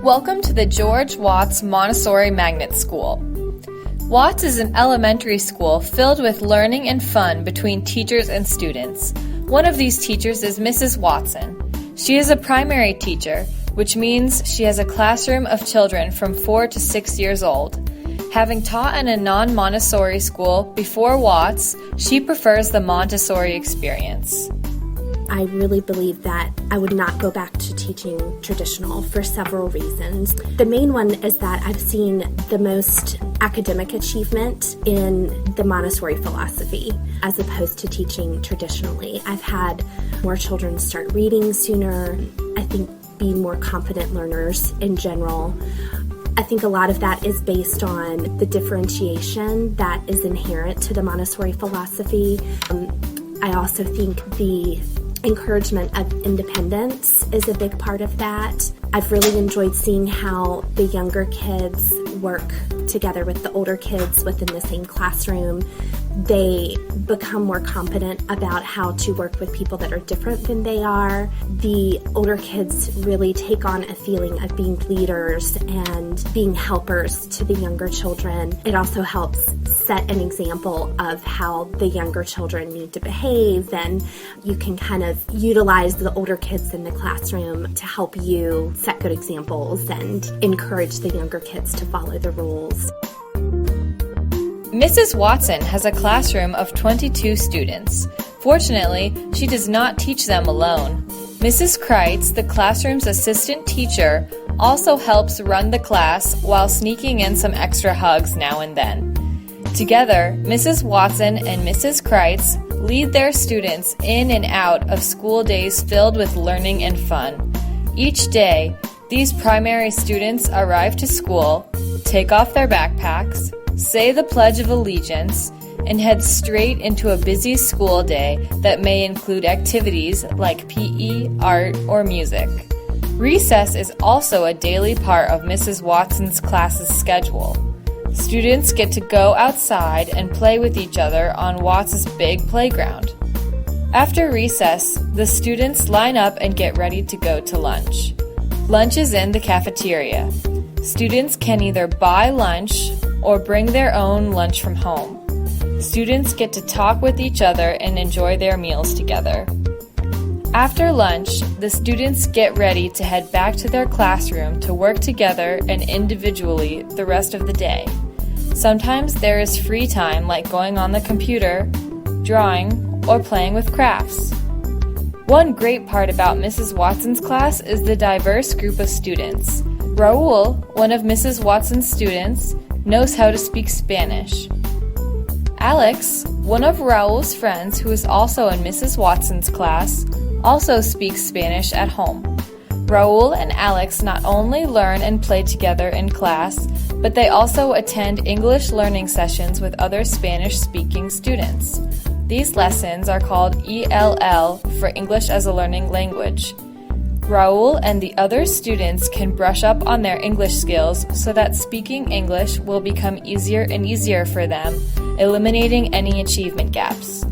Welcome to the George Watts Montessori Magnet School. Watts is an elementary school filled with learning and fun between teachers and students. One of these teachers is Mrs. Watson. She is a primary teacher, which means she has a classroom of children from 4 to 6 years old. Having taught in a non-Montessori school before Watts, she prefers the Montessori experience. I really believe that I would not go back to teaching traditional for several reasons. The main one is that I've seen the most academic achievement in the Montessori philosophy as opposed to teaching traditionally. I've had more children start reading sooner, I think be more confident learners in general. I think a lot of that is based on the differentiation that is inherent to the Montessori philosophy. I also think the encouragement of independence is a big part of that. I've really enjoyed seeing how the younger kids work together with the older kids within the same classroom. They become more competent about how to work with people that are different than they are. The older kids really take on a feeling of being leaders and being helpers to the younger children. It also helps set an example of how the younger children need to behave, and you can kind of utilize the older kids in the classroom to help you set good examples and encourage the younger kids to follow the rules. Mrs. Watson has a classroom of 22 students. Fortunately, she does not teach them alone. Mrs. Kreitz, the classroom's assistant teacher, also helps run the class while sneaking in some extra hugs now and then. Together, Mrs. Watson and Mrs. Kreitz lead their students in and out of school days filled with learning and fun. Each day, these primary students arrive to school, take off their backpacks, say the Pledge of Allegiance, and head straight into a busy school day that may include activities like PE, art, or music. Recess is also a daily part of Mrs. Watson's class's schedule. Students get to go outside and play with each other on Watts' big playground. After recess, the students line up and get ready to go to lunch. Lunch is in the cafeteria. Students can either buy lunch or bring their own lunch from home. Students get to talk with each other and enjoy their meals together. After lunch, the students get ready to head back to their classroom to work together and individually the rest of the day. Sometimes there is free time like going on the computer, drawing, or playing with crafts. One great part about Mrs. Watson's class is the diverse group of students. Raul, one of Mrs. Watson's students, knows how to speak Spanish. Alex, one of Raul's friends who is also in Mrs. Watson's class, also speaks Spanish at home. Raul and Alex not only learn and play together in class, but they also attend English learning sessions with other Spanish-speaking students. These lessons are called ELL for English as a Learning Language. Raul and the other students can brush up on their English skills so that speaking English will become easier and easier for them, eliminating any achievement gaps.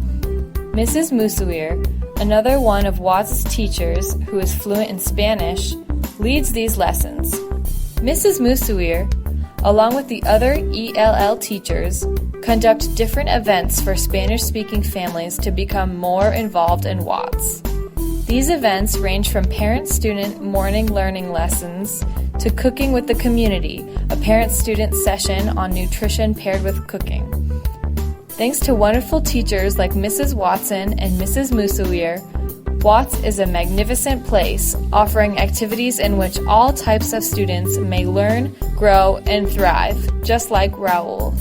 Mrs. Musawir, another one of Watts' teachers who is fluent in Spanish, leads these lessons. Mrs. Musawir, along with the other ELL teachers, conduct different events for Spanish-speaking families to become more involved in Watts. These events range from parent-student morning learning lessons to cooking with the community, a parent-student session on nutrition paired with cooking. Thanks to wonderful teachers like Mrs. Watson and Mrs. Musawir, Watts is a magnificent place, offering activities in which all types of students may learn, grow, and thrive, just like Raul.